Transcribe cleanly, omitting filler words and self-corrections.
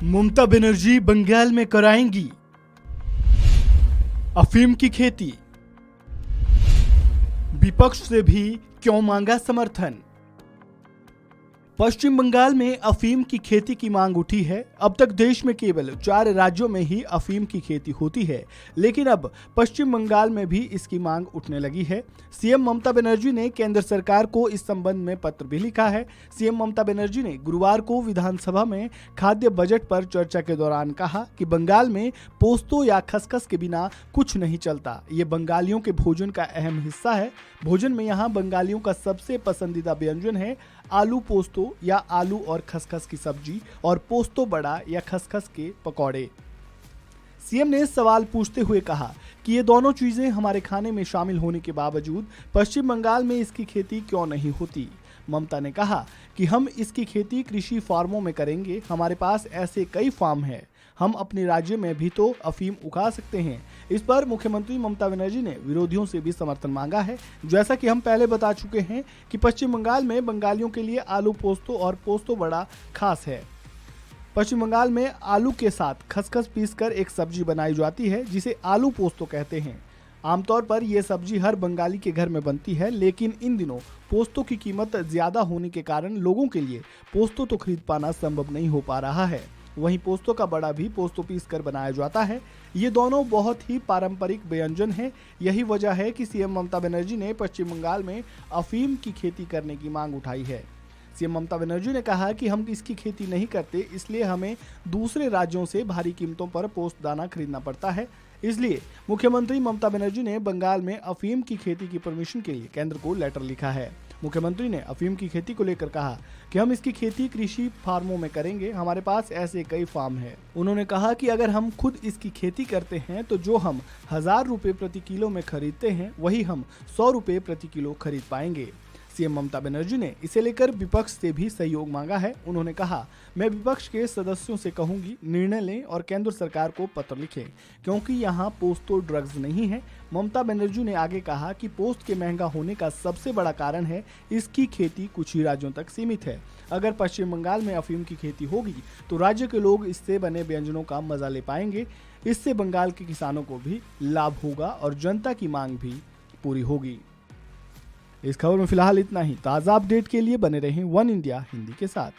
ममता बनर्जी बंगाल में कराएंगी अफीम की खेती। विपक्ष से भी क्यों मांगा समर्थन। पश्चिम बंगाल में अफीम की खेती की मांग उठी है। अब तक देश में केवल 4 राज्यों में ही अफीम की खेती होती है, लेकिन अब पश्चिम बंगाल में भी इसकी मांग उठने लगी है। सीएम ममता बनर्जी ने केंद्र सरकार को इस संबंध में पत्र भी लिखा है। सीएम ममता बनर्जी ने गुरुवार को विधानसभा में खाद्य बजट पर चर्चा के दौरान कहा कि बंगाल में पोस्तो या खसखस के बिना कुछ नहीं चलता। ये बंगालियों के भोजन का अहम हिस्सा है। भोजन में यहाँ बंगालियों का सबसे पसंदीदा व्यंजन है आलू पोस्तो या आलू और खसखस की सब्जी और पोस्तो बड़ा या खसखस के पकौड़े। सीएम ने सवाल पूछते हुए कहा कि ये दोनों चीजें हमारे खाने में शामिल होने के बावजूद पश्चिम बंगाल में इसकी खेती क्यों नहीं होती। ममता ने कहा कि हम इसकी खेती कृषि फार्मों में करेंगे। हमारे पास ऐसे कई फार्म हैं, हम अपने राज्य में भी तो अफीम उगा सकते हैं। इस पर मुख्यमंत्री ममता बनर्जी ने विरोधियों से भी समर्थन मांगा है। जैसा कि हम पहले बता चुके हैं कि पश्चिम बंगाल में बंगालियों के लिए आलू पोस्तो और पोस्तो बड़ा खास है। पश्चिम बंगाल में आलू के साथ खसखस पीसकर एक सब्जी बनाई जाती है जिसे आलू पोस्तो कहते हैं। आमतौर पर यह सब्जी हर बंगाली के घर में बनती है, लेकिन इन दिनों पोस्तो की कीमत ज्यादा होने के कारण लोगों के लिए पोस्तो तो खरीद पाना संभव नहीं हो पा रहा है। वहीं पोस्तो का बड़ा भी पोस्तो पीस कर बनाया जाता है। ये दोनों बहुत ही पारंपरिक व्यंजन हैं। यही वजह है कि सीएम ममता बनर्जी ने पश्चिम बंगाल में अफीम की खेती करने की मांग उठाई है। सीएम ममता बनर्जी ने कहा कि हम इसकी खेती नहीं करते, इसलिए हमें दूसरे राज्यों से भारी कीमतों पर पोस्त दाना खरीदना पड़ता है। इसलिए मुख्यमंत्री ममता बनर्जी ने बंगाल में अफीम की खेती की परमिशन के लिए केंद्र को लेटर लिखा है। मुख्यमंत्री ने अफीम की खेती को लेकर कहा कि हम इसकी खेती कृषि फार्मों में करेंगे। हमारे पास ऐसे कई फार्म हैं। उन्होंने कहा कि अगर हम खुद इसकी खेती करते हैं तो जो हम 1000 रुपए प्रति किलो में खरीदते हैं वही हम 100 रुपए प्रति किलो खरीद पाएंगे। सीएम ममता बनर्जी ने इसे लेकर विपक्ष से भी सहयोग मांगा है। उन्होंने कहा, मैं विपक्ष के सदस्यों से कहूंगी निर्णय लें और केंद्र सरकार को पत्र लिखें, क्योंकि यहाँ पोस्तो ड्रग्स नहीं है। ममता बनर्जी ने आगे कहा कि पोस्त के महंगा होने का सबसे बड़ा कारण है इसकी खेती कुछ ही राज्यों तक सीमित है। अगर पश्चिम बंगाल में अफीम की खेती होगी तो राज्य के लोग इससे बने व्यंजनों का मजा ले पाएंगे। इससे बंगाल के किसानों को भी लाभ होगा और जनता की मांग भी पूरी होगी। इस खबर में फिलहाल इतना ही। ताज़ा अपडेट के लिए बने रहें वन इंडिया हिंदी के साथ।